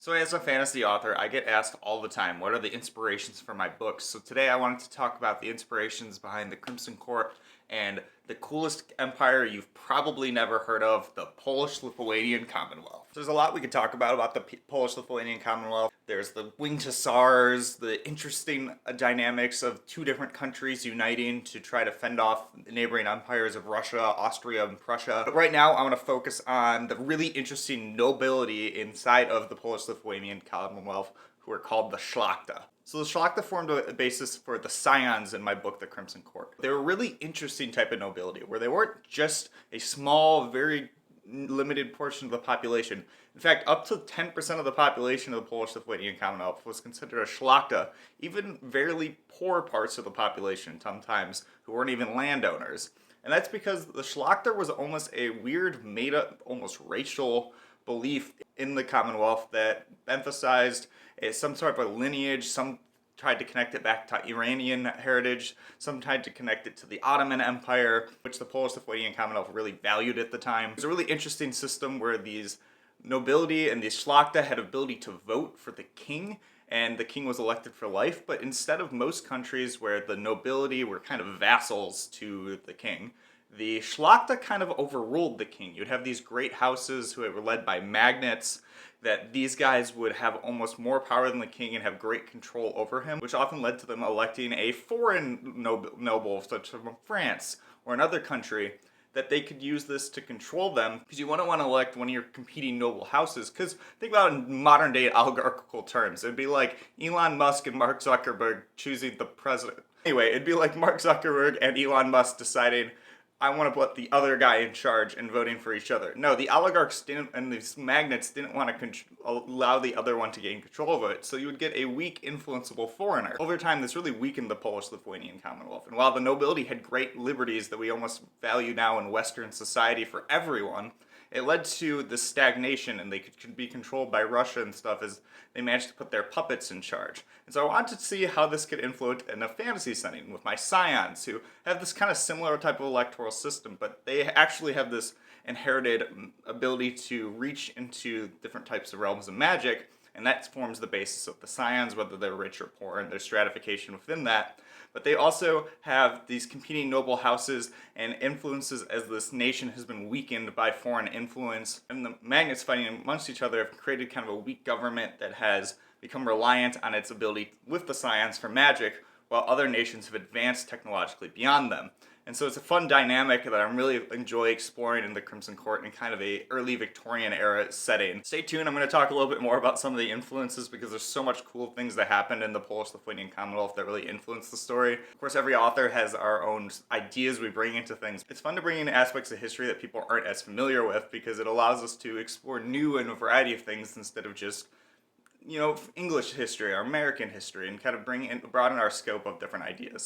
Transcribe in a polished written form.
So as a fantasy author, I get asked all the time, what are the inspirations for my books? So today I wanted to talk about the inspirations behind the Crimson Court and the coolest empire you've probably never heard of, the Polish-Lithuanian Commonwealth. There's a lot we could talk about the Polish-Lithuanian Commonwealth. There's the winged hussars, the interesting dynamics of two different countries uniting to try to fend off the neighboring empires of Russia, Austria, and Prussia. But right now I want to focus on the really interesting nobility inside of the Polish-Lithuanian Commonwealth who are called the szlachta. So the szlachta formed a basis for the scions in my book, The Crimson Court. They were a really interesting type of nobility, where they weren't just a small, very limited portion of the population. In fact, up to 10% of the population of the Polish-Lithuanian Commonwealth was considered a szlachta, even very poor parts of the population sometimes, who weren't even landowners. And that's because the szlachta was almost a weird, made-up, almost racial belief in the Commonwealth that emphasized some sort of a lineage. Some tried to connect it back to Iranian heritage, some tried to connect it to the Ottoman Empire, which the Polish-Lithuanian Commonwealth really valued at the time. It was a really interesting system where these nobility and the szlachta had ability to vote for the king, and the king was elected for life. But instead of most countries where the nobility were kind of vassals to the king, the szlachta kind of overruled the king. You'd have these great houses who were led by magnates, that these guys would have almost more power than the king and have great control over him, which often led to them electing a foreign noble, such as from France or another country, that they could use this to control them, because you wouldn't want to elect one of your competing noble houses. Because think about it in modern day oligarchical terms. It'd be like Elon Musk and Mark Zuckerberg choosing the president. Anyway, it'd be like Mark Zuckerberg and Elon Musk deciding, I want to put the other guy in charge and voting for each other. No, the oligarchs didn't, and these magnates didn't want to allow the other one to gain control of it, so you would get a weak, influenceable foreigner. Over time, this really weakened the Polish-Lithuanian Commonwealth, and while the nobility had great liberties that we almost value now in Western society for everyone, it led to this stagnation, and they could be controlled by Russia and stuff as they managed to put their puppets in charge. And so I wanted to see how this could influence in a fantasy setting with my scions, who have this kind of similar type of electoral system, but they actually have this inherited ability to reach into different types of realms of magic, and that forms the basis of the scions, whether they're rich or poor, and their stratification within that. But they also have these competing noble houses and influences as this nation has been weakened by foreign influence. And the magnates fighting amongst each other have created kind of a weak government that has become reliant on its ability with the scions for magic, while other nations have advanced technologically beyond them. And so it's a fun dynamic that I really enjoy exploring in the Crimson Court in kind of a early Victorian era setting. Stay tuned, I'm going to talk a little bit more about some of the influences, because there's so much cool things that happened in the Polish-Lithuanian Commonwealth that really influenced the story. Of course, every author has our own ideas we bring into things. It's fun to bring in aspects of history that people aren't as familiar with, because it allows us to explore new and a variety of things instead of just, English history or American history, and kind of broaden our scope of different ideas.